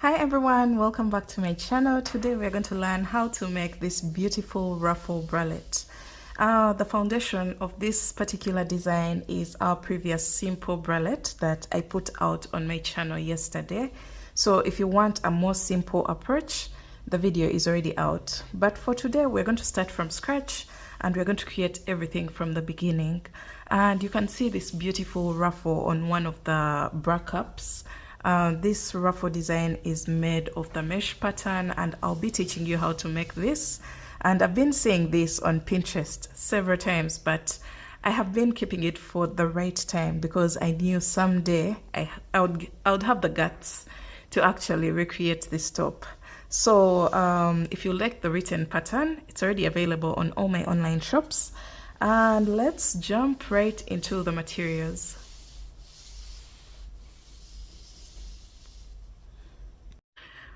Hi everyone, welcome back to my channel. Today we're going to learn how to make this beautiful ruffle bralette. The foundation of this particular design is our previous simple bralette that I put out on my channel yesterday. So if you want a more simple approach, the video is already out. But for today we're going to start from scratch and we're going to create everything from the beginning. And you can see this beautiful ruffle on one of the bra cups. This ruffle design is made of the mesh pattern, and I'll be teaching you how to make this. And I've been seeing this on Pinterest several times, but I have been keeping it for the right time because I knew someday I would have the guts to actually recreate this top. So if you like the written pattern, it's already available on all my online shops. And let's jump right into the materials.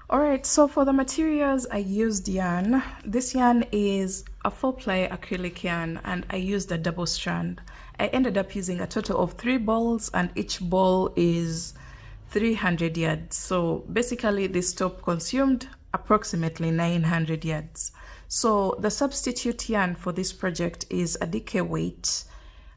Alright, so for the materials I used yarn. This yarn is a 4-ply acrylic yarn and I used a double strand. I ended up using a total of 3 balls and each ball is 300 yards. So basically this top consumed approximately 900 yards. So the substitute yarn for this project is a DK weight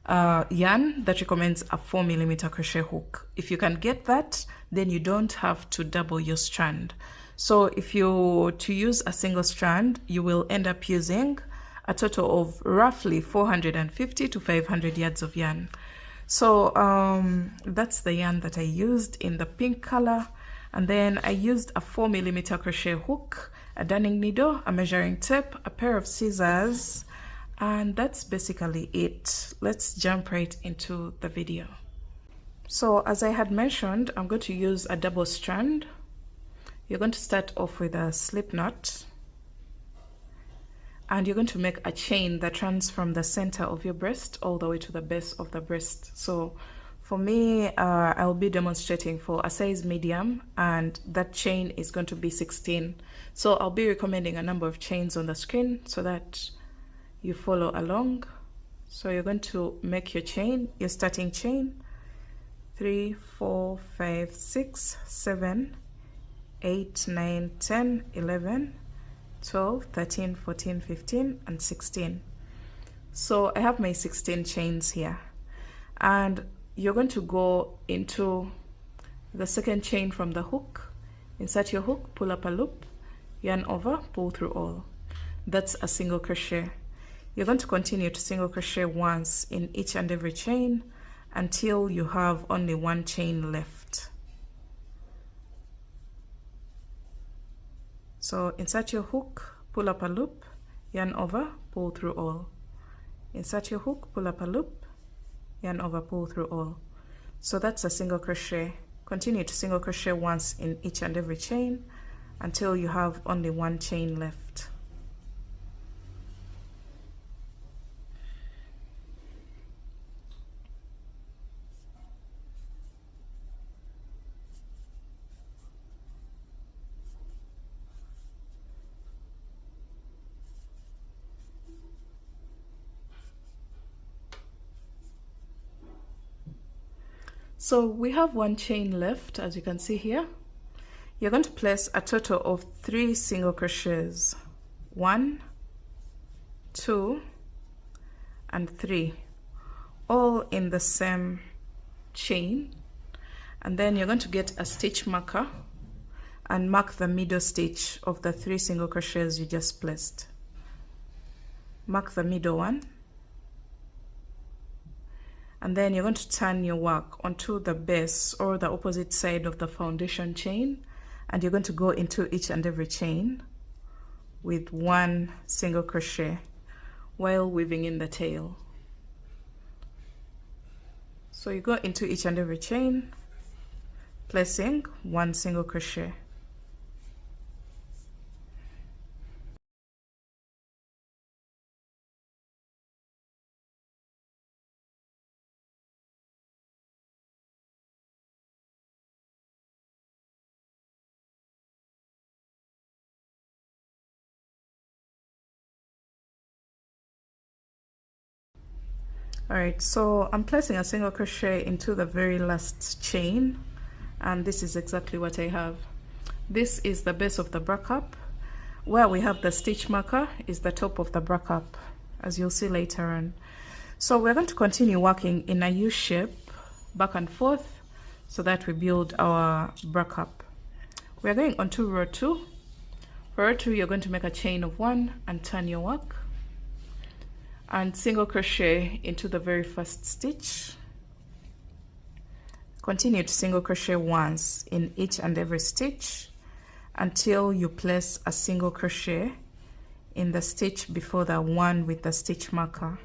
yarn that recommends a 4mm crochet hook. If you can get that, then you don't have to double your strand. So if you to use a single strand, you will end up using a total of roughly 450 to 500 yards of yarn. So that's the yarn that I used in the pink color. And then I used a 4mm crochet hook, a darning needle, a measuring tape, a pair of scissors, and that's basically it. Let's jump right into the video. So as I had mentioned, I'm going to use a double strand. You're going to start off with a slip knot and you're going to make a chain that runs from the center of your breast all the way to the base of the breast. So for me, I'll be demonstrating for a size medium and that chain is going to be 16. So I'll be recommending a number of chains on the screen so that you follow along. So you're going to make your chain, your starting chain, 3, 4, 5, 6, 7, 8, 9, 10, 11, 12, 13, 14, 15, and 16. So I have my 16 chains here. And you're going to go into the second chain from the hook, insert your hook, pull up a loop, yarn over, pull through all. That's a single crochet. You're going to continue to single crochet once in each and every chain until you have only one chain left. So insert your hook, pull up a loop, yarn over, pull through all. Insert your hook, pull up a loop, yarn over, pull through all. So that's a single crochet. Continue to single crochet once in each and every chain until you have only one chain left. So we have one chain left, as you can see here. You're going to place a total of 3 single crochets. 1, 2, and 3, all in the same chain. And then you're going to get a stitch marker and mark the middle stitch of the 3 single crochets you just placed. Mark the middle one. And then you're going to turn your work onto the base or the opposite side of the foundation chain, and you're going to go into each and every chain with 1 single crochet while weaving in the tail. So you go into each and every chain, placing 1 single crochet. Alright, so I'm placing a single crochet into the very last chain, and this is exactly what I have. This is the base of the bra cup. Where we have the stitch marker is the top of the bra cup, as you'll see later on. So we're going to continue working in a U shape back and forth so that we build our bra cup. We're going on to row 2. For row 2, you're going to make a chain of 1 and turn your work and single crochet into the very first stitch. Continue to single crochet once in each and every stitch until you place a single crochet in the stitch before the one with the stitch marker.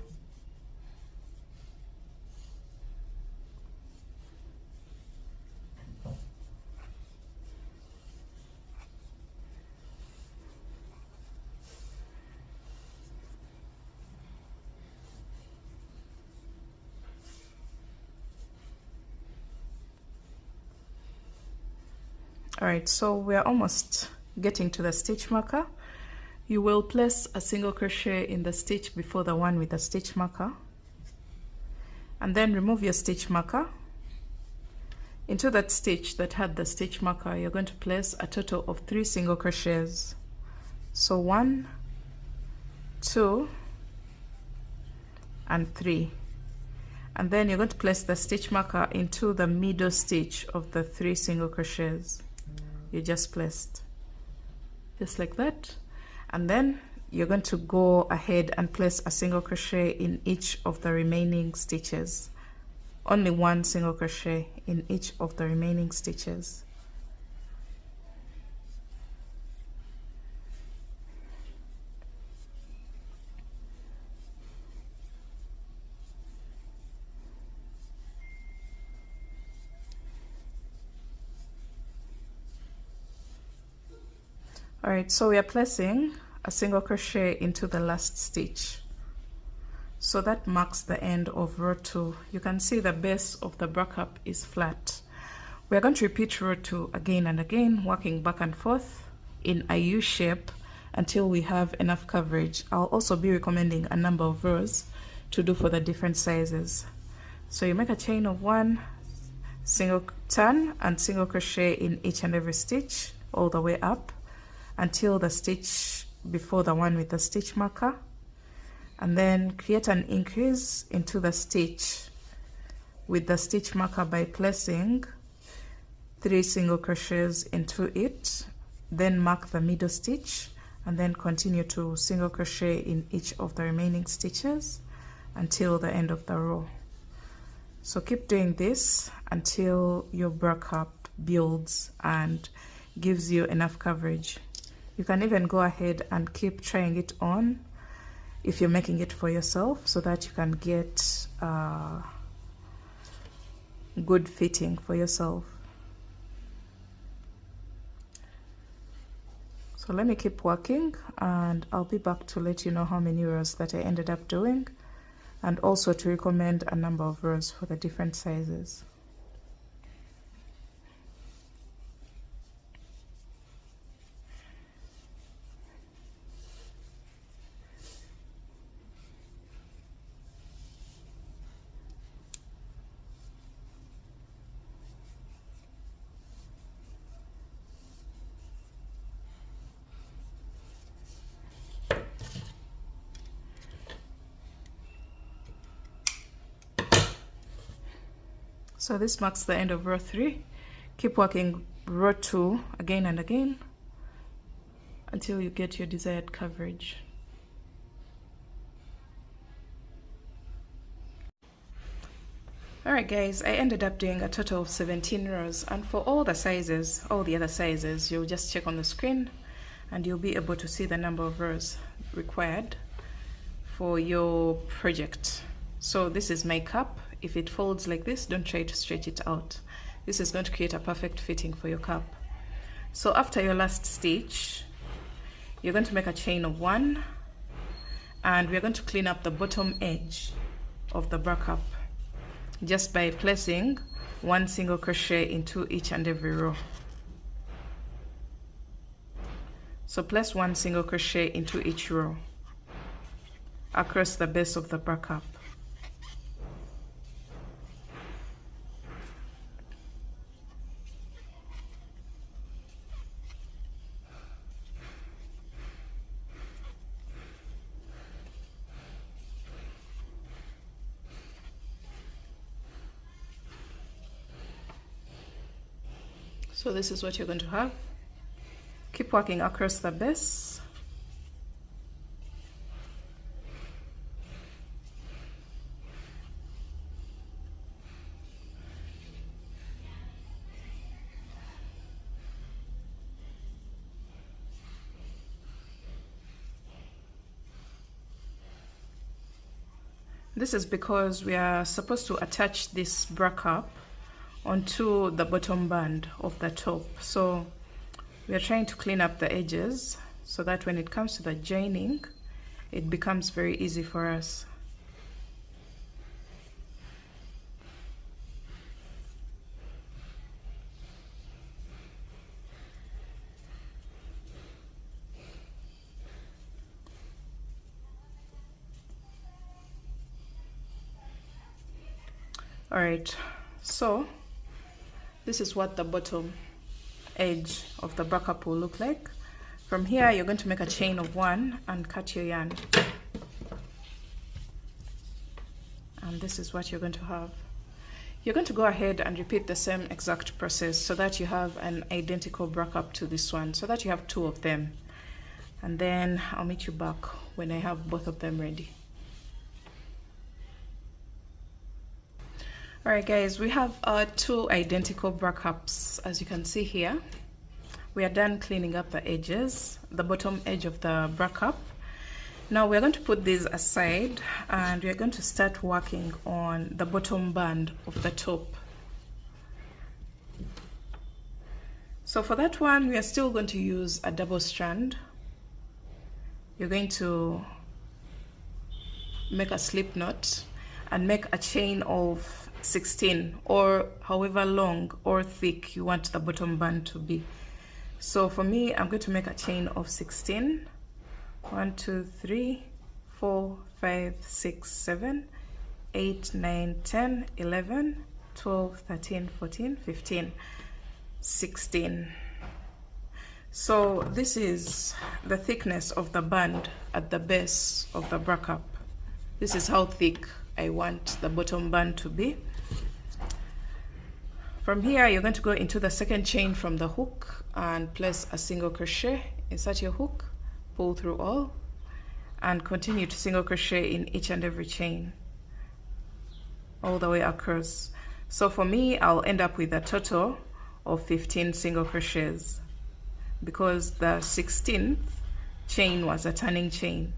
Alright, so we're almost getting to the stitch marker. You will place a single crochet in the stitch before the one with the stitch marker, and then remove your stitch marker. Into that stitch that had the stitch marker, you're going to place a total of 3 single crochets. So 1, 2, and 3. And then you're going to place the stitch marker into the middle stitch of the 3 single crochets you just placed, just like that. And then you're going to go ahead and place a single crochet in each of the remaining stitches. Only 1 single crochet in each of the remaining stitches. Alright, so we are placing a single crochet into the last stitch. So that marks the end of row 2. You can see the base of the bra cup is flat. We are going to repeat row 2 again and again, working back and forth in a U shape until we have enough coverage. I'll also be recommending a number of rows to do for the different sizes. So you make a chain of 1, single turn and single crochet in each and every stitch all the way up until the stitch before the one with the stitch marker, and then create an increase into the stitch with the stitch marker by placing 3 single crochets into it, then mark the middle stitch and then continue to single crochet in each of the remaining stitches until the end of the row. So keep doing this until your bra cup builds and gives you enough coverage. You can even go ahead and keep trying it on if you're making it for yourself so that you can get good fitting for yourself. So let me keep working and I'll be back to let you know how many rows that I ended up doing and also to recommend a number of rows for the different sizes. So this marks the end of row 3. Keep working row 2 again and again until you get your desired coverage. Alright guys, I ended up doing a total of 17 rows, and for all the sizes, all the other sizes, you'll just check on the screen and you'll be able to see the number of rows required for your project. So this is my cup. If it folds like this, don't try to stretch it out. This is going to create a perfect fitting for your cup. So after your last stitch, you're going to make a chain of 1 and we're going to clean up the bottom edge of the bra cup just by placing 1 single crochet into each and every row. So place 1 single crochet into each row across the base of the bra cup. So this is what you're going to have. Keep working across the base. This is because we are supposed to attach this bra cup onto the bottom band of the top. So we are trying to clean up the edges so that when it comes to the joining, it becomes very easy for us. All right, so this is what the bottom edge of the bra cup will look like. From here, you're going to make a chain of 1 and cut your yarn. And this is what you're going to have. You're going to go ahead and repeat the same exact process so that you have an identical bra cup to this one, so that you have 2 of them. And then I'll meet you back when I have both of them ready. Alright guys, we have our 2 identical bra cups. As you can see here, we are done cleaning up the edges, the bottom edge of the bra cup. Now we're going to put these aside and we're going to start working on the bottom band of the top. So for that one, we are still going to use a double strand. You're going to make a slip knot and make a chain of 16 or however long or thick you want the bottom band to be. So for me, I'm going to make a chain of 16. 1 2 3 4 5 6 7 8 9 10 11 12 13 14 15 16. So this is the thickness of the band at the base of the bra cup. This is how thick I want the bottom band to be. From here, you're going to go into the second chain from the hook and place a single crochet, insert your hook, pull through all, and continue to single crochet in each and every chain all the way across. So for me, I'll end up with a total of 15 single crochets because the 16th chain was a turning chain.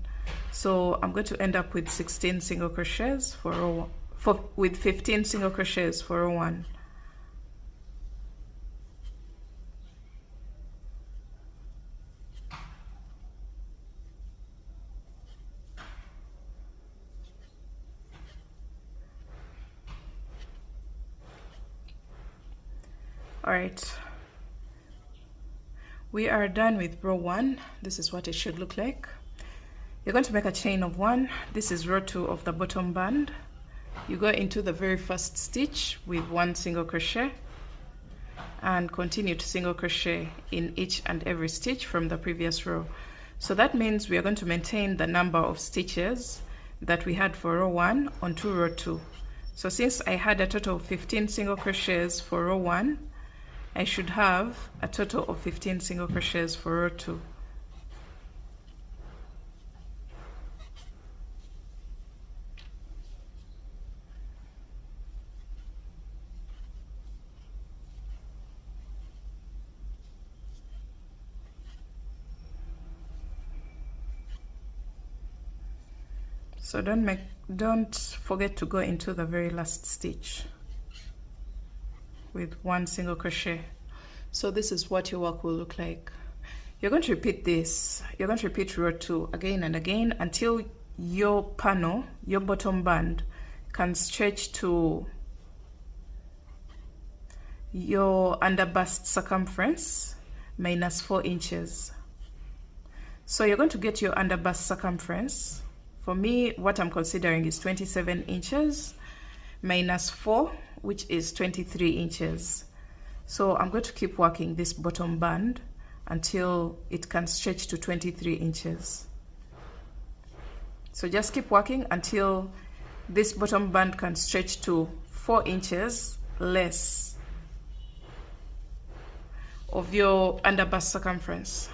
So I'm going to end up with 16 single crochets with 15 single crochets for row 1. All right, we are done with row 1. This is what it should look like. You're going to make a chain of 1. This is row 2 of the bottom band. You go into the very first stitch with 1 single crochet and continue to single crochet in each and every stitch from the previous row. So that means we are going to maintain the number of stitches that we had for row 1 onto row 2. So since I had a total of 15 single crochets for row 1, I should have a total of 15 single crochets for row 2. So don't forget to go into the very last stitch with 1 single crochet. So this is what your work will look like. You're going to repeat this. You're going to repeat row 2 again and again until your panel, your bottom band, can stretch to your underbust circumference minus 4 inches. So you're going to get your underbust circumference. For me, what I'm considering is 27 inches minus 4, which is 23 inches. So I'm going to keep working this bottom band until it can stretch to 23 inches. So just keep working until this bottom band can stretch to 4 inches less of your underbust circumference.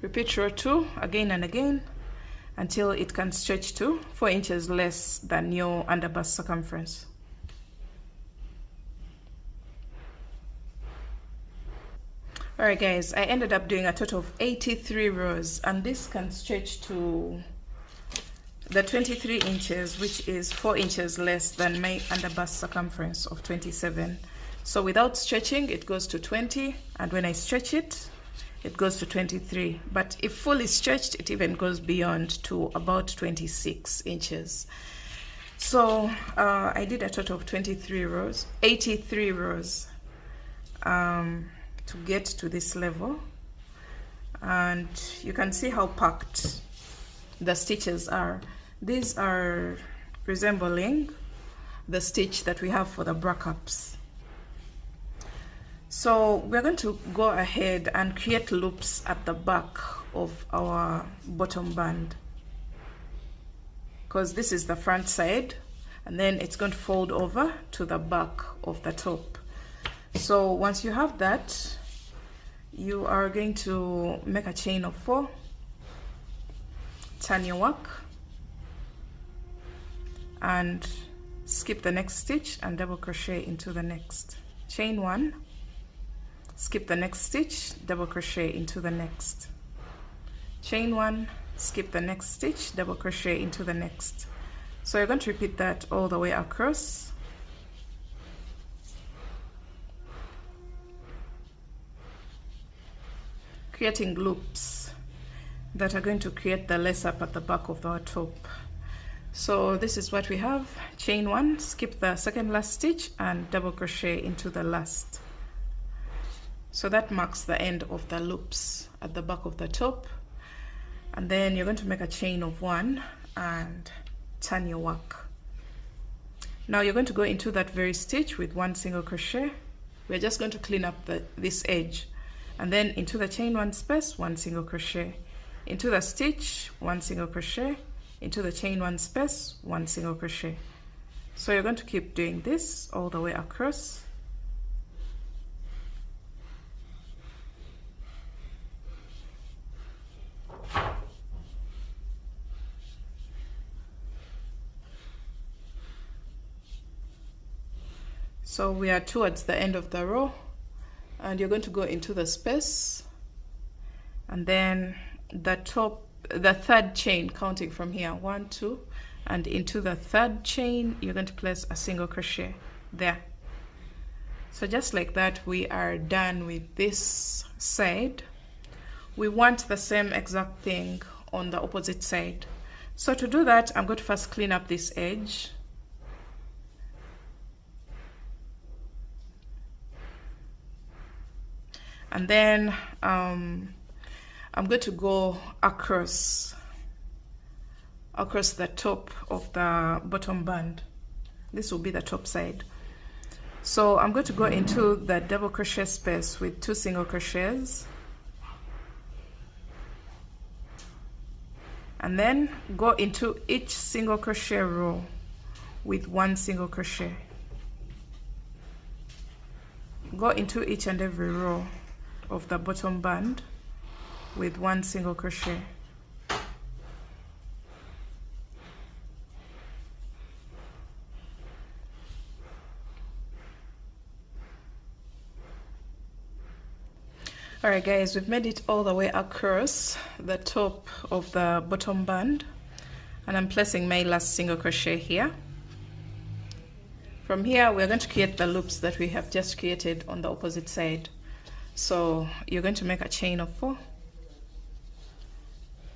Repeat row 2 again and again until it can stretch to 4 inches less than your underbust circumference. Alright guys, I ended up doing a total of 83 rows, and this can stretch to the 23 inches, which is 4 inches less than my underbust circumference of 27. So without stretching, it goes to 20, and when I stretch it, it goes to 23. But if fully stretched, it even goes beyond to about 26 inches. So I did a total of 83 rows, 83 rows. To get to this level, and you can see how packed the stitches are. These are resembling the stitch that we have for the bra cups. So we're going to go ahead and create loops at the back of our bottom band, because this is the front side, and then it's going to fold over to the back of the top. So once you have that, you are going to make a chain of 4, turn your work, and skip the next stitch and double crochet into the next. Chain 1, skip the next stitch, double crochet into the next. Chain 1, skip the next stitch, double crochet into the next. So you're going to repeat that all the way across. Creating loops that are going to create the lace up at the back of our top. So this is what we have. Chain 1, skip the second last stitch and double crochet into the last. So that marks the end of the loops at the back of the top. And then you're going to make a chain of 1 and turn your work. Now you're going to go into that very stitch with 1 single crochet. We're just going to clean up this edge. And then into the chain 1 space, 1 single crochet, into the stitch, 1 single crochet, into the chain 1 space, 1 single crochet. So you're going to keep doing this all the way across. So we are towards the end of the row, and you're going to go into the space, and then the third chain, counting from here, 1, 2, and into the third chain you're going to place a single crochet there. So just like that, we are done with this side. We want the same exact thing on the opposite side. So to do that, I'm going to first clean up this edge. And then I'm going to go across the top of the bottom band. This will be the top side. So I'm going to go into the double crochet space with 2 single crochets, and then go into each single crochet row with 1 single crochet. Go into each and every row of the bottom band with 1 single crochet. Alright guys, we've made it all the way across the top of the bottom band, and I'm placing my last single crochet here. From here we're going to create the loops that we have just created on the opposite side. So you're going to make a chain of 4,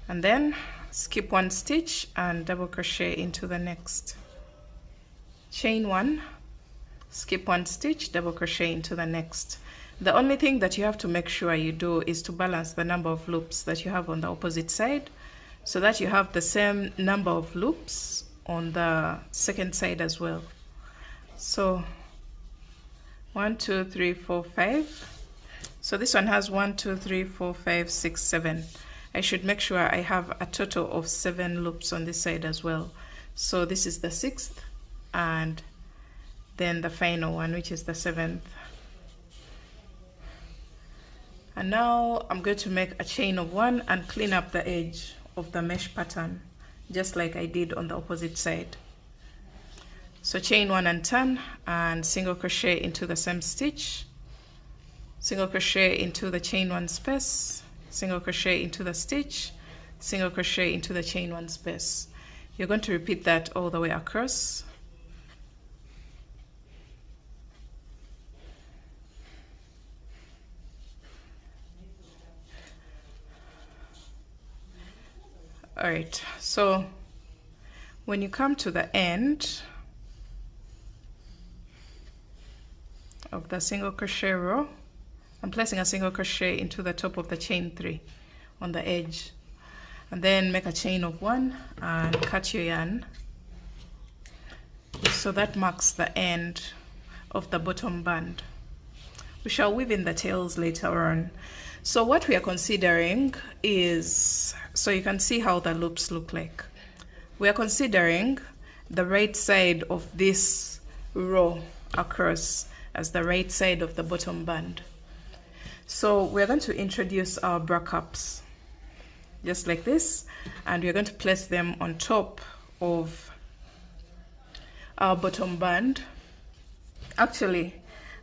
and then skip 1 stitch and double crochet into the next. Chain 1, skip 1 stitch, double crochet into the next. The only thing that you have to make sure you do is to balance the number of loops that you have on the opposite side, so that you have the same number of loops on the second side as well. So 1, 2, 3, 4, 5. So this one has 1, 2, 3, 4, 5, 6, 7. I should make sure I have a total of 7 loops on this side as well. So this is the 6th, and then the final one, which is the 7th. And now I'm going to make a chain of 1 and clean up the edge of the mesh pattern, just like I did on the opposite side. So chain 1 and turn, and single crochet into the same stitch, single crochet into the chain 1 space, single crochet into the stitch, single crochet into the chain 1 space. You're going to repeat that all the way across. All right, so when you come to the end of the single crochet row, I'm placing a single crochet into the top of the chain 3 on the edge, and then make a chain of 1 and cut your yarn. So that marks the end of the bottom band. We shall weave in the tails later on. So what we are considering is, so you can see how the loops look like. We are considering the right side of this row across as the right side of the bottom band. So we're going to introduce our bra cups just like this, and we're going to place them on top of our bottom band. Actually,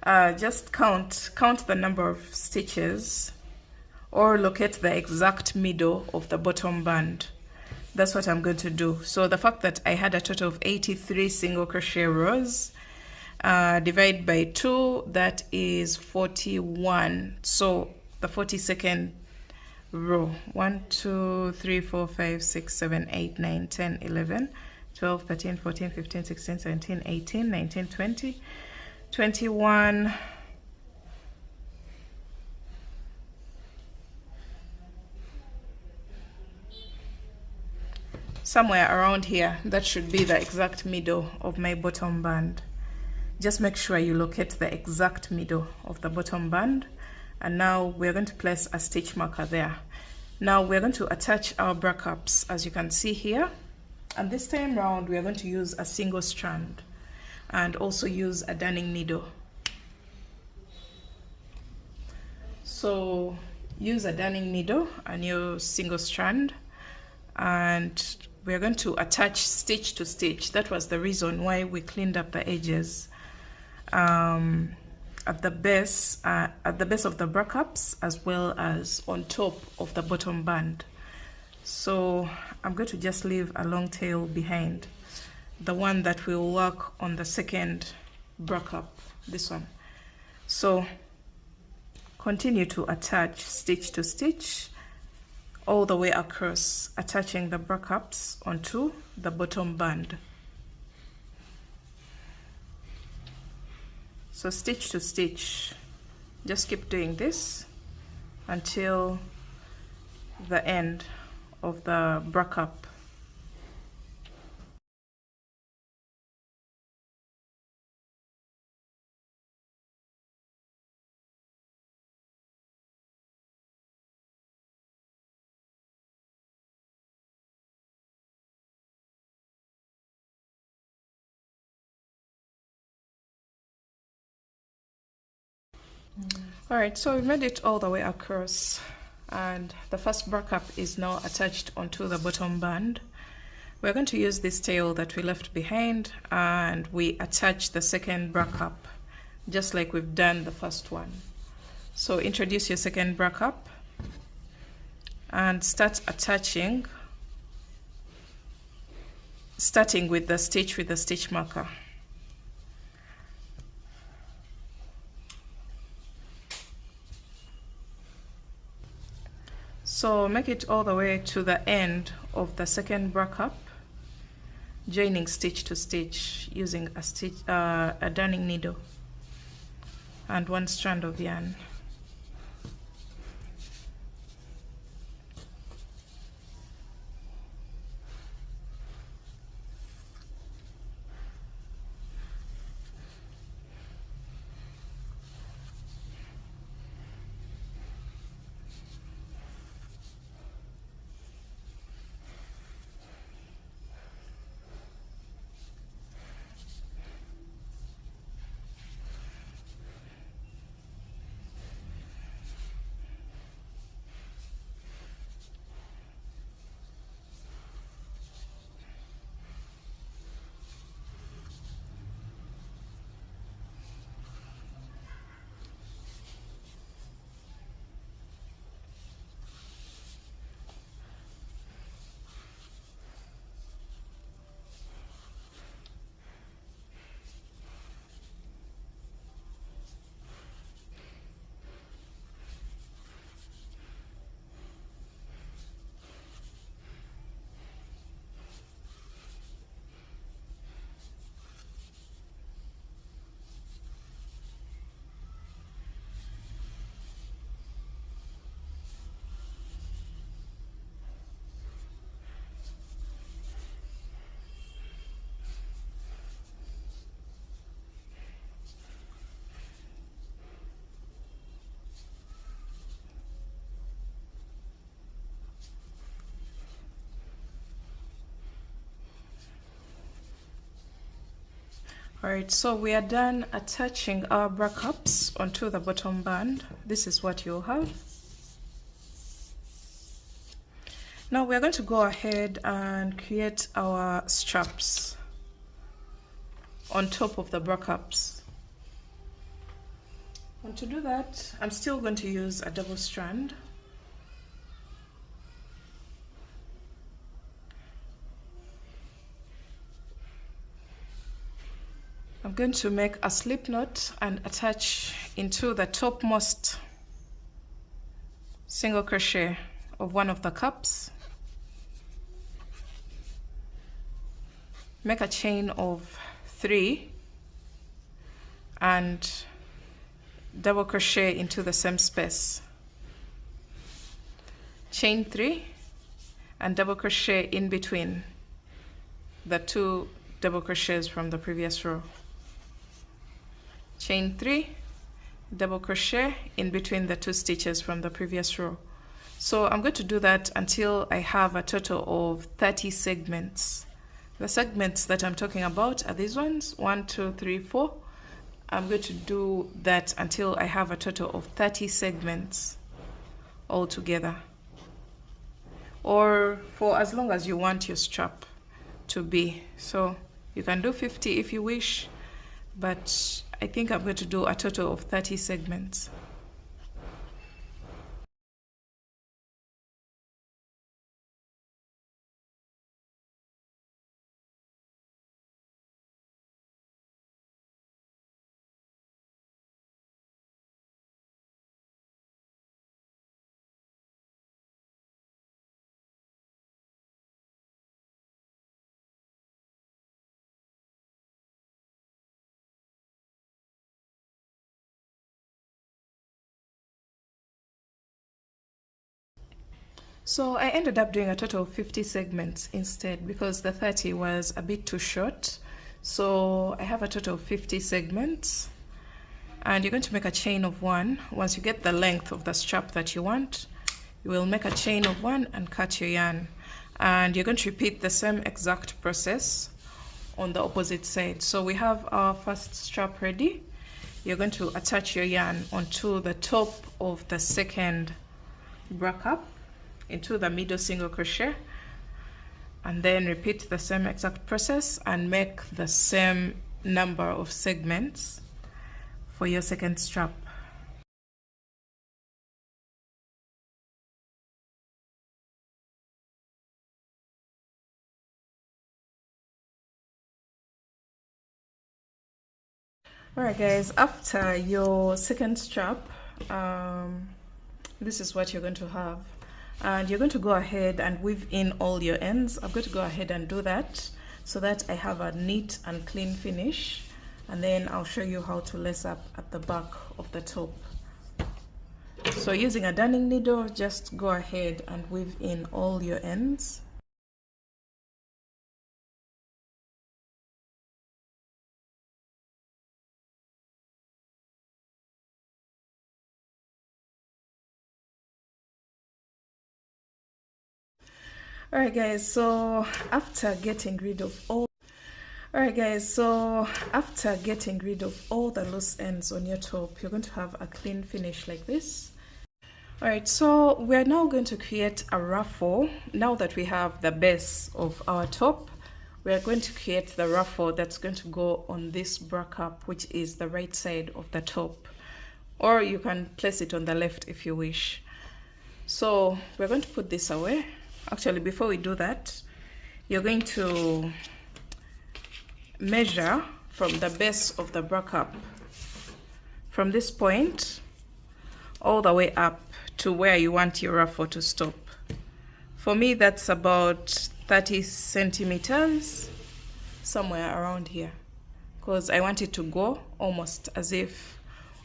just count the number of stitches, or locate the exact middle of the bottom band. That's what I'm going to do. So the fact that I had a total of 83 single crochet rows, divide by 2, that is 41. So the 42nd row, 1 2 3 4 5 6 7 8 9 10 11 12 13 14 15 16 17 18 19 20 21 somewhere around here. That should be the exact middle of my bottom band. Just make sure you locate the exact middle of the bottom band, and now we're going to place a stitch marker there. Now we're going to attach our bra cups, as you can see here, and this time round we are going to use a single strand and also use a darning needle. So use a darning needle and use single strand, and we're going to attach stitch to stitch. That was the reason why we cleaned up the edges at the base of the bra cups, as well as on top of the bottom band. So I'm going to just leave a long tail behind, the one that will work on the second bra cup, this one. So continue to attach stitch to stitch all the way across, attaching the bra cups onto the bottom band. So stitch to stitch, just keep doing this until the end of the bra cup. All right, so we made it all the way across, and the first bra cup is now attached onto the bottom band. We're going to use this tail that we left behind, and we attach the second bra cup just like we've done the first one. So introduce your second bra cup and start attaching, starting with the stitch marker. So make it all the way to the end of the second bra cup, joining stitch to stitch using a darning needle and one strand of yarn. Alright, so we are done attaching our bra cups onto the bottom band. This is what you'll have. Now we're going to go ahead and create our straps on top of the bra cups. And to do that, I'm still going to use a double strand. I'm going to make a slip knot and attach into the topmost single crochet of one of the cups. Make a chain of 3 and double crochet into the same space. Chain 3 and double crochet in between the 2 double crochets from the previous row. Chain 3, double crochet in between the 2 stitches from the previous row. So I'm going to do that until I have a total of 30 segments. The segments that I'm talking about are these ones, 1, 2, 3, 4. I'm going to do that until I have a total of 30 segments all together, or for as long as you want your strap to be. So you can do 50 if you wish, but I think I'm going to do a total of 30 segments. So I ended up doing a total of 50 segments instead because the 30 was a bit too short. So I have a total of 50 segments, and you're going to make a chain of 1. Once you get the length of the strap that you want, you will make a chain of 1 and cut your yarn. And you're going to repeat the same exact process on the opposite side. So we have our first strap ready. You're going to attach your yarn onto the top of the second bra cup into the middle single crochet, and then repeat the same exact process and make the same number of segments for your second strap. Alright guys, after your second strap, this is what you're going to have. And you're going to go ahead and weave in all your ends. I'm going to go ahead and do that so that I have a neat and clean finish, and then I'll show you how to lace up at the back of the top. So using a darning needle, just go ahead and weave in all your ends. Alright guys, so after getting rid of all the loose ends on your top, you're going to have a clean finish like this. Alright, so we're now going to create a ruffle. Now that we have the base of our top, we're going to create the ruffle that's going to go on this bra cup, which is the right side of the top, or you can place it on the left if you wish. So we're going to put this away. Actually, before we do that, you're going to measure from the base of the bra cup, from this point all the way up to where you want your ruffle to stop. For me, that's about 30 centimeters, somewhere around here, because I want it to go almost as if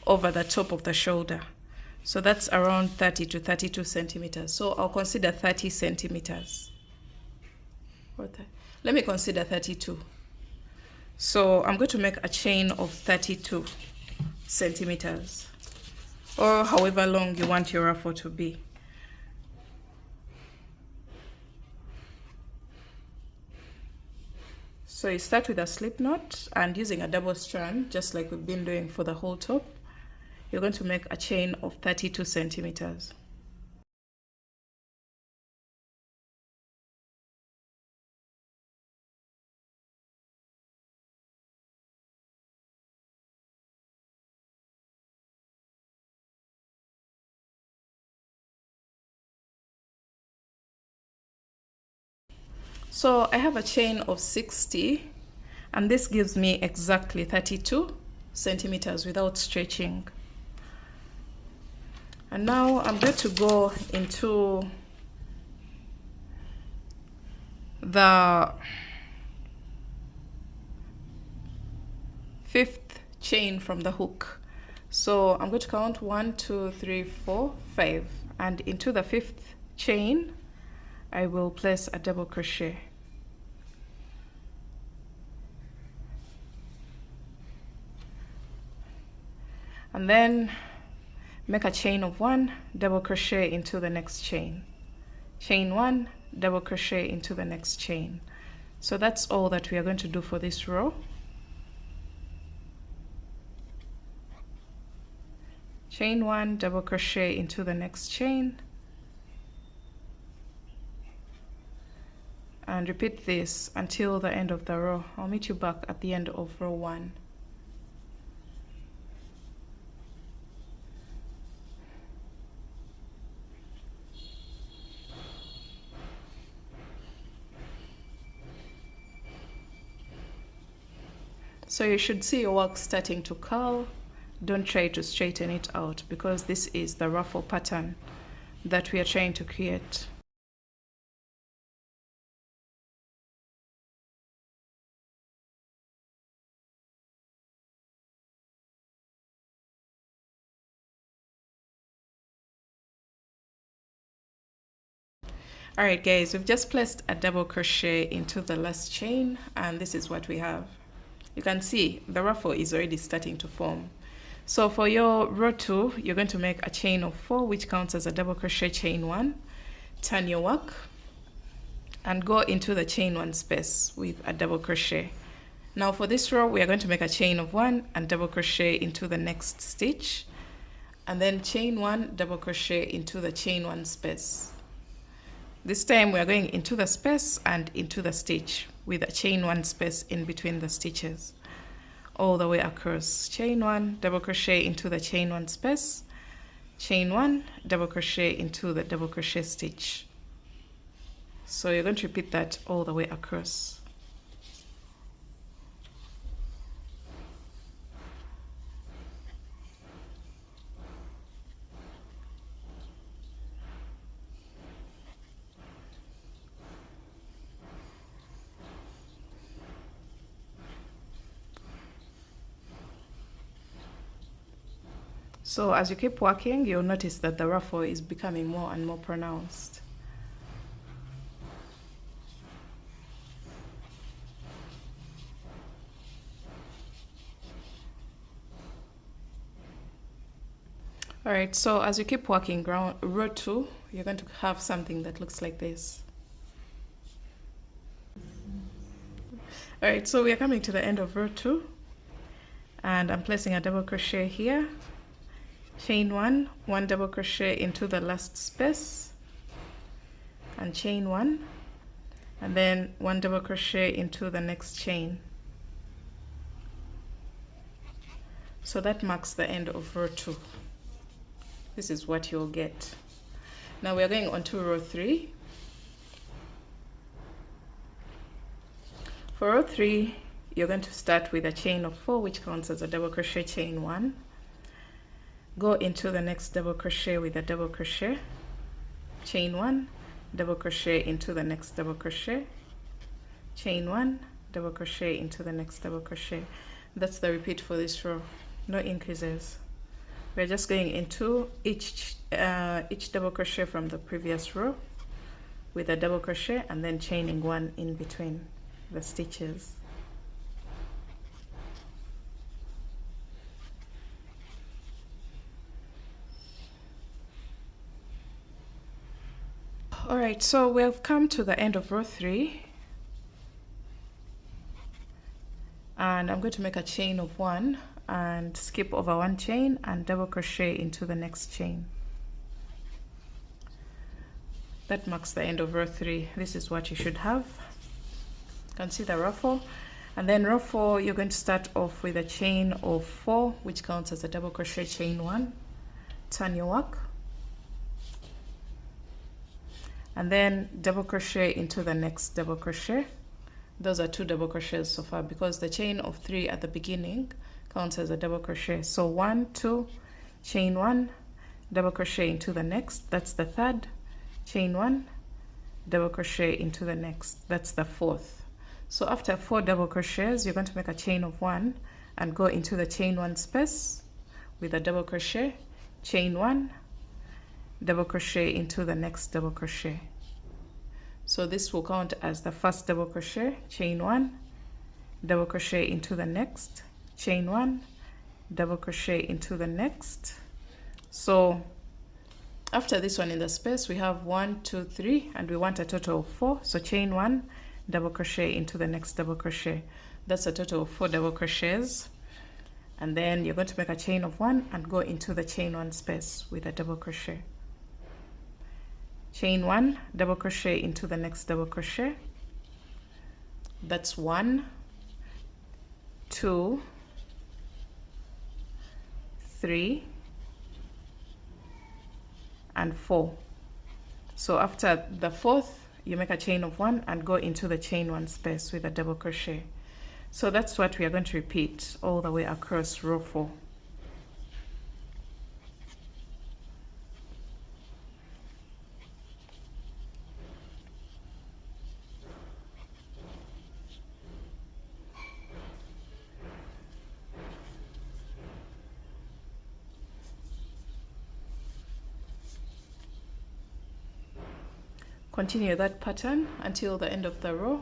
over the top of the shoulder. So that's around 30 to 32 centimeters. So I'll consider 30 centimeters. Let me consider 32. So I'm going to make a chain of 32 centimeters, or however long you want your ruffle to be. So you start with a slip knot, and using a double strand, just like we've been doing for the whole top, you're going to make a chain of 32 centimeters. So I have a chain of 60, and this gives me exactly 32 centimeters without stretching. And now I'm going to go into the 5th chain from the hook. So I'm going to count 1, 2, 3, 4, 5, and into the 5th chain I will place a double crochet. And then make a chain of 1, double crochet into the next chain. Chain 1, double crochet into the next chain. So that's all that we are going to do for this row. Chain 1, double crochet into the next chain, and repeat this until the end of the row. I'll meet you back at the end of row 1. So you should see your work starting to curl. Don't try to straighten it out, because this is the ruffle pattern that we are trying to create. Alright guys, we've just placed a double crochet into the last chain, and this is what we have. You can see the ruffle is already starting to form. So for your row 2, you're going to make a chain of 4, which counts as a double crochet chain 1. Turn your work and go into the chain 1 space with a double crochet. Now for this row, we are going to make a chain of 1 and double crochet into the next stitch, and then chain 1, double crochet into the chain 1 space. This time we are going into the space and into the stitch with a chain 1 space in between the stitches all the way across. Chain 1, double crochet into the chain 1 space, chain 1, double crochet into the double crochet stitch. So you're going to repeat that all the way across. So as you keep working, you'll notice that the ruffle is becoming more and more pronounced. Alright, so as you keep working row 2, you're going to have something that looks like this. Alright, so we are coming to the end of row 2, and I'm placing a double crochet here. Chain 1, 1 double crochet into the last space, and chain 1, and then 1 double crochet into the next chain. So that marks the end of row 2. This is what you'll get. Now we are going on to row 3. For row 3, you're going to start with a chain of 4, which counts as a double crochet chain 1. Go into the next double crochet with a double crochet, chain 1, double crochet into the next double crochet, chain 1, double crochet into the next double crochet. That's the repeat for this row, no increases. We're just going into each double crochet from the previous row with a double crochet, and then chaining 1 in between the stitches. Alright, so we have come to the end of row 3. and I'm going to make a chain of 1 and skip over 1 chain and double crochet into the next chain. That marks the end of row 3. This is what you should have. You can see the ruffle, and then row 4 you're going to start off with a chain of 4, which counts as a double crochet, chain 1, turn your work, and then double crochet into the next double crochet. Those are 2 double crochets so far, because the chain of 3 at the beginning counts as a double crochet. So 1, 2, chain 1, double crochet into the next, that's the 3rd, chain 1, double crochet into the next, that's the 4th. So after 4 double crochets, you're going to make a chain of 1 and go into the chain 1 space with a double crochet, chain 1, double crochet into the next double crochet. So this will count as the first double crochet, chain 1, double crochet into the next, chain 1, double crochet into the next. So after this one in the space, we have 1, 2, 3, and we want a total of 4. So chain 1, double crochet into the next double crochet. That's a total of 4 double crochets. And then you're going to make a chain of 1 and go into the chain 1 space with a double crochet. Chain 1, double crochet into the next double crochet. That's 1, 2, 3, and 4. So after the 4th, you make a chain of 1 and go into the chain 1 space with a double crochet. So that's what we are going to repeat all the way across row 4. Continue that pattern until the end of the row.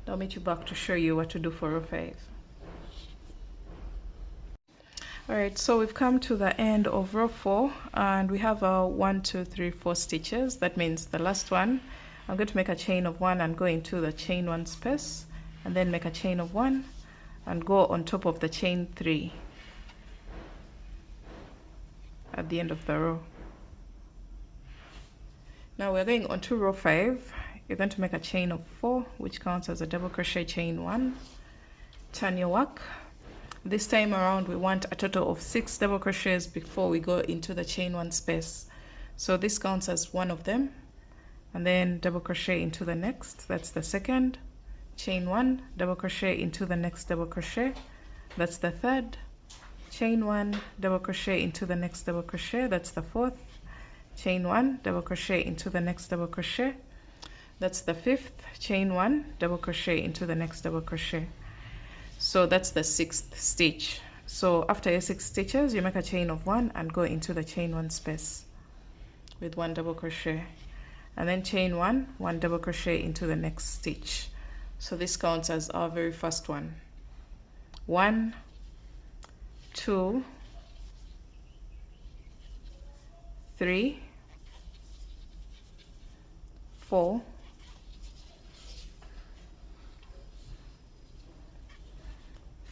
I'll meet you back to show you what to do for row 5. Alright, so we've come to the end of row 4 and we have a 1, 2, 3, 4 stitches. That means the last one, I'm going to make a chain of 1 and go into the chain 1 space, and then make a chain of 1 and go on top of the chain 3 at the end of the row. Now we're going on to row 5. You're going to make a chain of 4, which counts as a double crochet, chain 1, turn your work. This time around we want a total of 6 double crochets before we go into the chain 1 space. So this counts as one of them, and then double crochet into the next, that's the 2nd, chain 1, double crochet into the next double crochet, that's the 3rd, chain 1, double crochet into the next double crochet, that's the 4th, chain 1, double crochet into the next double crochet, that's the 5th, chain 1, double crochet into the next double crochet. So that's the 6th stitch. So after your 6 stitches, you make a chain of 1 and go into the chain 1 space with 1 double crochet, and then chain 1, 1 double crochet into the next stitch. So this counts as our very first one. 1, 2, 3, 4,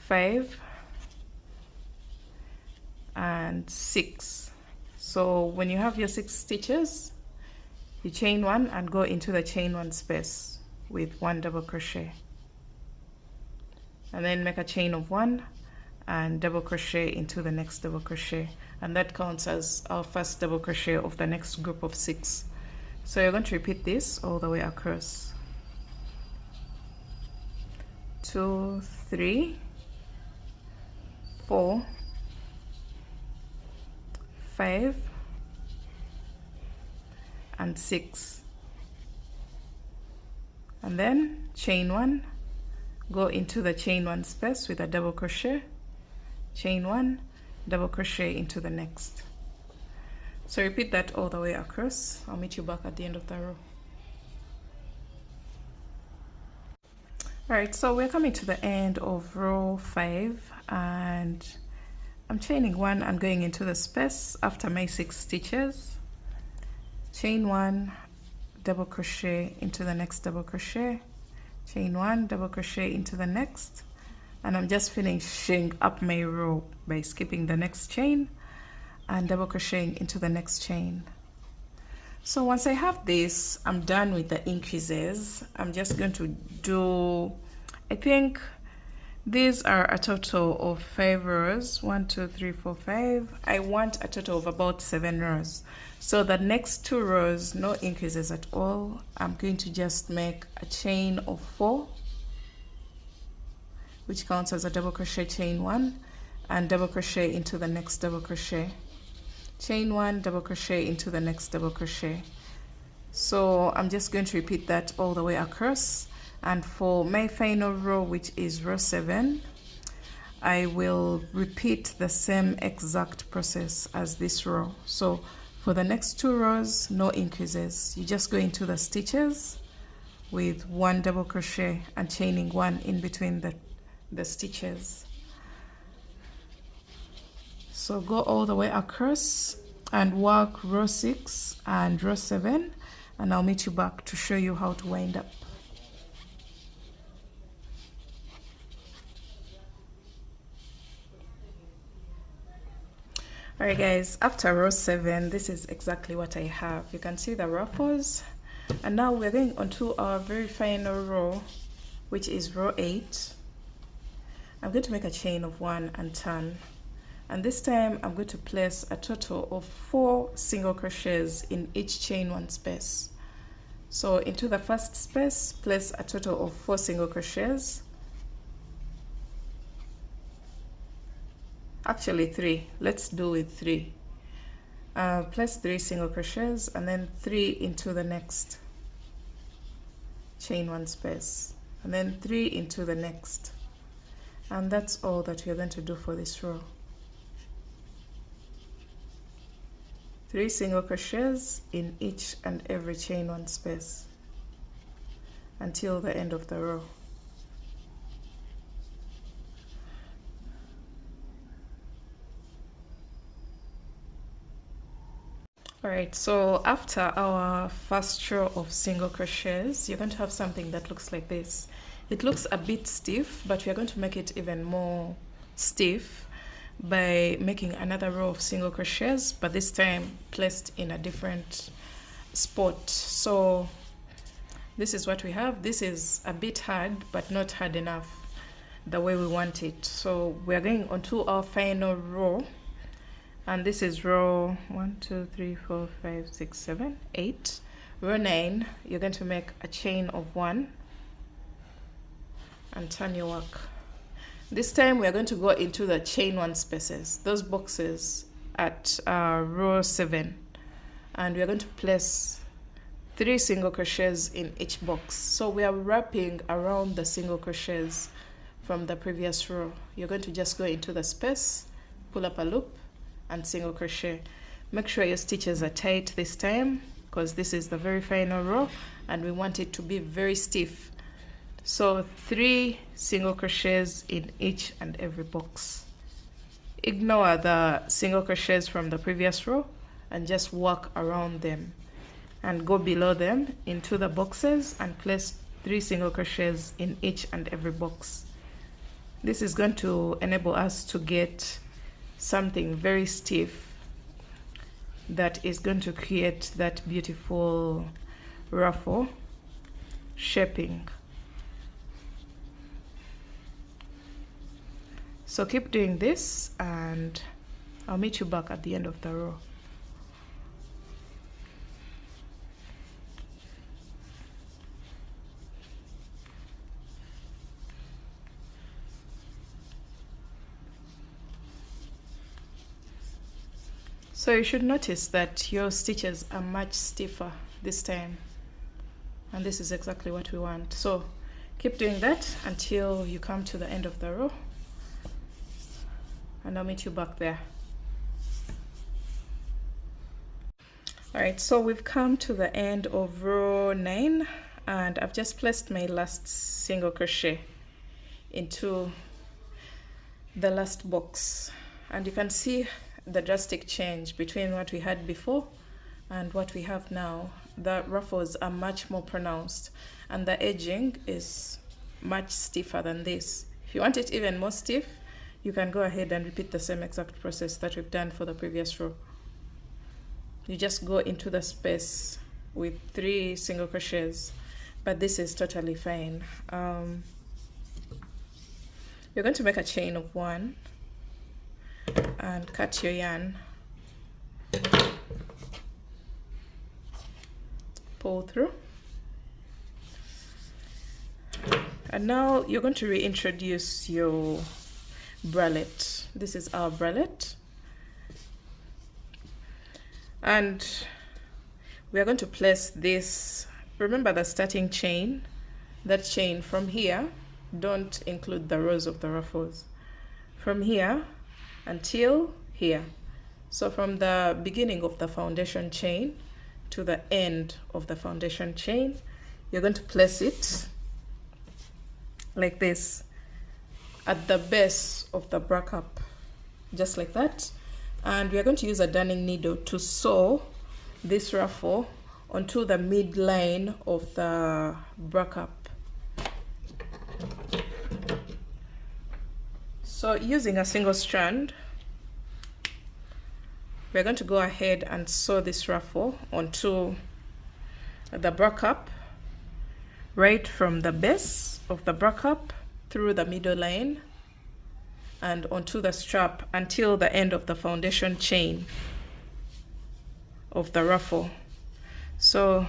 5, and 6. So when you have your 6 stitches, you chain 1 and go into the chain 1 space with 1 double crochet, and then make a chain of 1 and double crochet into the next double crochet, and that counts as our first double crochet of the next group of 6. So you're going to repeat this all the way across. 2, 3, 4, 5, and 6, and then chain 1, go into the chain 1 space with a double crochet, chain 1, double crochet into the next. So repeat that all the way across. I'll meet you back at the end of the row. Alright, so we're coming to the end of row 5, and I'm chaining 1 and going into the space after my 6 stitches. Chain 1, double crochet into the next double crochet, chain 1, double crochet into the next, and I'm just finishing up my row by skipping the next chain and double crocheting into the next chain. So once I have this, I'm done with the increases. I'm just going to do, I think these are a total of 5 rows. 1 2 3 4 5. I want a total of about 7 rows. So the next 2 rows, no increases at all. I'm going to just make a chain of 4, which counts as a double crochet chain 1, and double crochet into the next double crochet. Chain 1, double crochet into the next double crochet. So I'm just going to repeat that all the way across. And for my final row, which is row 7, I will repeat the same exact process as this row. So for the next 2 rows, no increases. You just go into the stitches with 1 double crochet and chaining 1 in between the stitches. So go all the way across and work row 6 and row 7, and I'll meet you back to show you how to wind up. Alright guys, after row 7, this is exactly what I have. You can see the ruffles, and now we're going on to our very final row, which is row 8. I'm going to make a chain of 1 and turn, and this time I'm going to place a total of 4 single crochets in each chain 1 space. So into the first space, place a total of 4 single crochets. Actually 3, let's do with 3. Place 3 single crochets and then 3 into the next chain 1 space, and then 3 into the next, and that's all that we're going to do for this row. 3 single crochets in each and every chain 1 space until the end of the row. Alright, so after our first row of single crochets, you're going to have something that looks like this. It looks a bit stiff, but we are going to make it even more stiff by making another row of single crochets, but this time placed in a different spot. So this is what we have. This is a bit hard, but not hard enough the way we want it. So we are going on to our final row, and this is row 1 2 3 4 5 6 7 8. Row 9, you're going to make a chain of 1 and turn your work. This time we are going to go into the chain 1 spaces, those boxes at row 7, and we are going to place 3 single crochets in each box. So we are wrapping around the single crochets from the previous row. You're going to just go into the space, pull up a loop and single crochet. Make sure your stitches are tight this time, because this is the very final row and we want it to be very stiff. So 3 single crochets in each and every box. Ignore the single crochets from the previous row and just work around them, and go below them into the boxes and place 3 single crochets in each and every box. This is going to enable us to get something very stiff that is going to create that beautiful ruffle shaping. So keep doing this and I'll meet you back at the end of the row. So you should notice that your stitches are much stiffer this time, and this is exactly what we want. So keep doing that until you come to the end of the row, and I'll meet you back there. Alright, so we've come to the end of row 9, and I've just placed my last single crochet into the last box, and you can see the drastic change between what we had before and what we have now. The ruffles are much more pronounced and the edging is much stiffer than this. If you want it even more stiff, you can go ahead and repeat the same exact process that we've done for the previous row. You just go into the space with 3 single crochets, but this is totally fine. You're going to make a chain of 1 and cut your yarn, pull through, and now you're going to reintroduce your bralette. This is our bralette, and we are going to place this. Remember the starting chain, that chain from here, don't include the rows of the ruffles, from here until here. So from the beginning of the foundation chain to the end of the foundation chain, you're going to place it like this at the base of the bra cup, just like that. And we are going to use a darning needle to sew this ruffle onto the midline of the bra cup. So using a single strand, we're going to go ahead and sew this ruffle onto the bra cup, right from the base of the bra cup through the middle line and onto the strap until the end of the foundation chain of the ruffle. So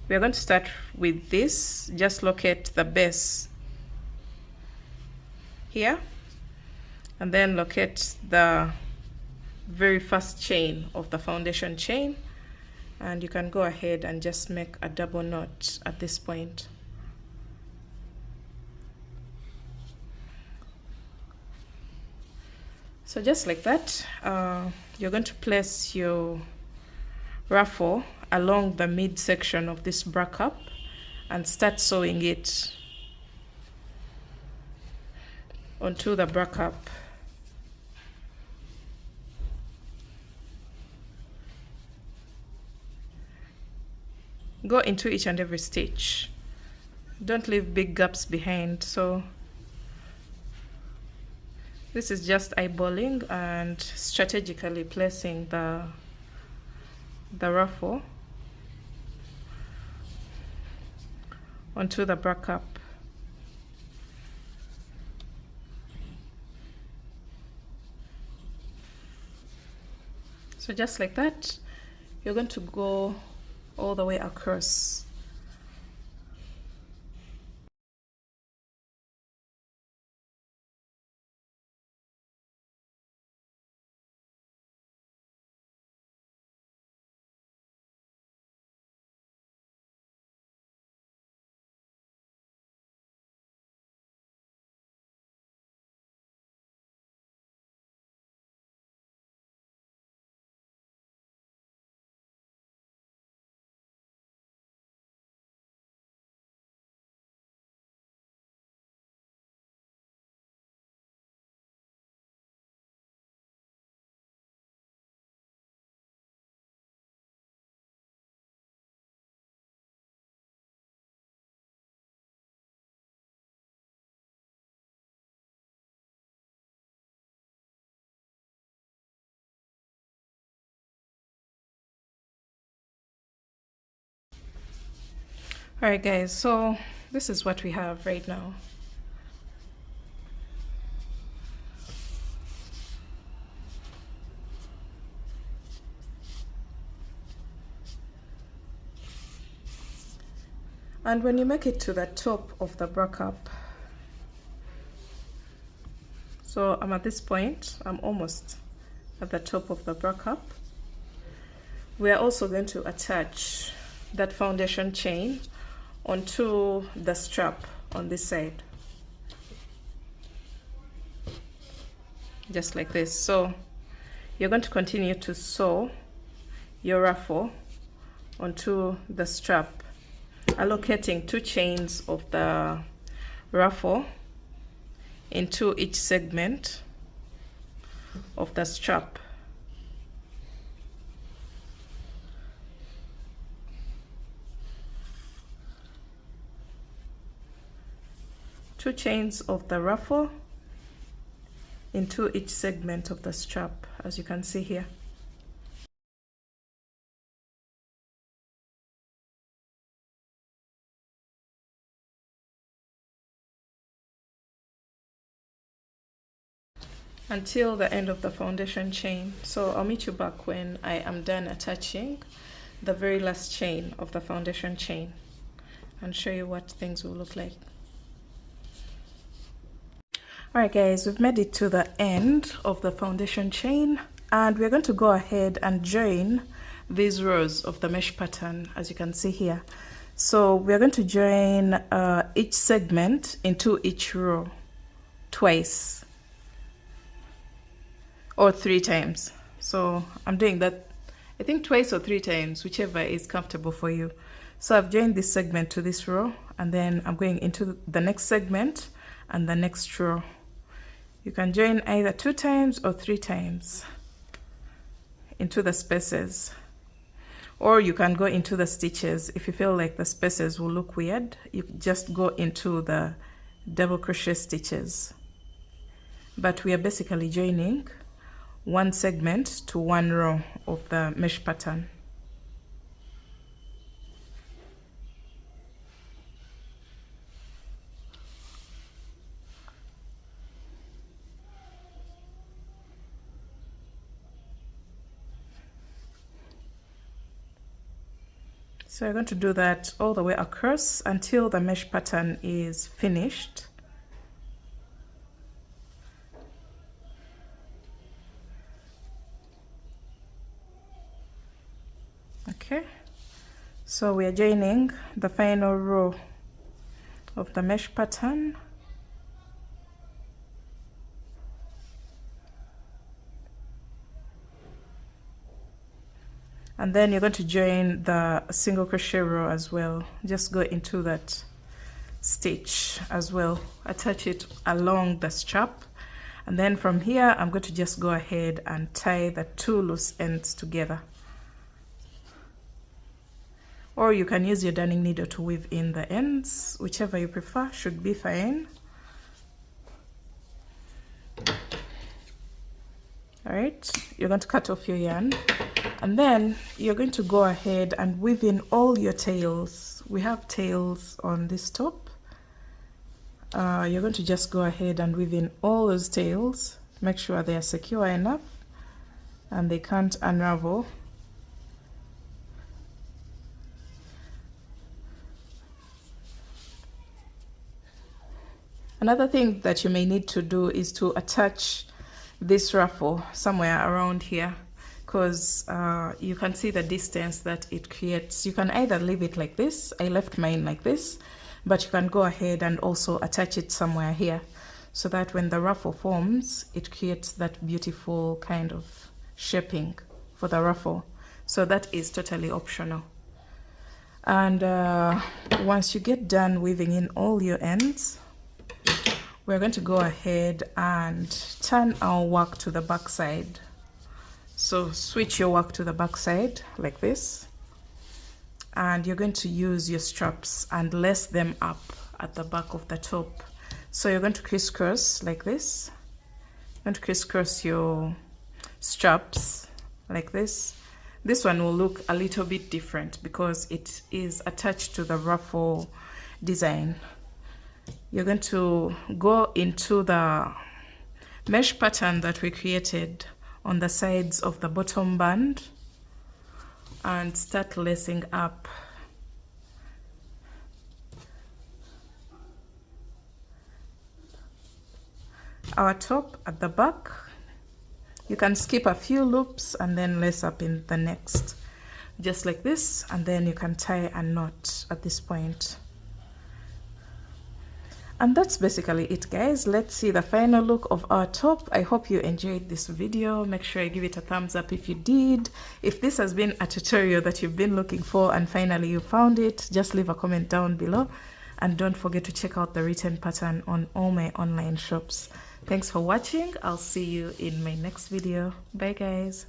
we're going to start with this. Just locate the base here and then locate the very first chain of the foundation chain, and you can go ahead and just make a double knot at this point. So just like that, you're going to place your ruffle along the midsection of this bra cup and start sewing it onto the bra cup. Go into each and every stitch. Don't leave big gaps behind. So this is just eyeballing and strategically placing the ruffle onto the bra cup. So just like that, you're going to go all the way across. All right guys, so this is what we have right now. And when you make it to the top of the bra cup, so I'm at this point, I'm almost at the top of the bra cup. We are also going to attach that foundation chain onto the strap on this side, just like this. So you're going to continue to sew your ruffle onto the strap, allocating 2 chains of the ruffle into each segment of the strap. 2 chains of the ruffle into each segment of the strap, as you can see here. Until the end of the foundation chain. So I'll meet you back when I am done attaching the very last chain of the foundation chain and show you what things will look like. Alright guys, we've made it to the end of the foundation chain, and we're going to go ahead and join these rows of the mesh pattern, as you can see here. So we're going to join each segment into each row twice or 3 times. So I'm doing that, I think twice or 3 times, whichever is comfortable for you. So I've joined this segment to this row, and then I'm going into the next segment and the next row. You can join either 2 times or 3 times into the spaces, or you can go into the stitches. If you feel like the spaces will look weird, you just go into the double crochet stitches. But we are basically joining 1 segment to 1 row of the mesh pattern. So you're going to do that all the way across until the mesh pattern is finished. Okay, so we are joining the final row of the mesh pattern. And then you're going to join the single crochet row as well. Just go into that stitch as well, attach it along the strap, and then from here I'm going to just go ahead and tie the 2 loose ends together. Or you can use your darning needle to weave in the ends, whichever you prefer, should be fine. Alright, you're going to cut off your yarn, and then you're going to go ahead and weave in all your tails. We have tails on this top. You're going to just go ahead and weave in all those tails. Make sure they are secure enough and they can't unravel. Another thing that you may need to do is to attach this ruffle somewhere around here, because you can see the distance that it creates. You can either leave it like this. I left mine like this, but you can go ahead and also attach it somewhere here, so that when the ruffle forms, it creates that beautiful kind of shaping for the ruffle. So that is totally optional. And once you get done weaving in all your ends, we're going to go ahead and turn our work to the back side. So switch your work to the back side like this, and you're going to use your straps and lace them up at the back of the top. So you're going to crisscross like this. You're going to crisscross your straps like this. This one will look a little bit different because it is attached to the ruffle design. You're going to go into the mesh pattern that we created on the sides of the bottom band and start lacing up. Our top at the back. You can skip a few loops and then lace up in the next, just like this, and then you can tie a knot at this point. And that's basically it, guys. Let's see the final look of our top. I hope you enjoyed this video. Make sure you give it a thumbs up if you did. If this has been a tutorial that you've been looking for and finally you found it, just leave a comment down below, and don't forget to check out the written pattern on all my online shops. Thanks for watching. I'll see you in my next video. Bye, guys.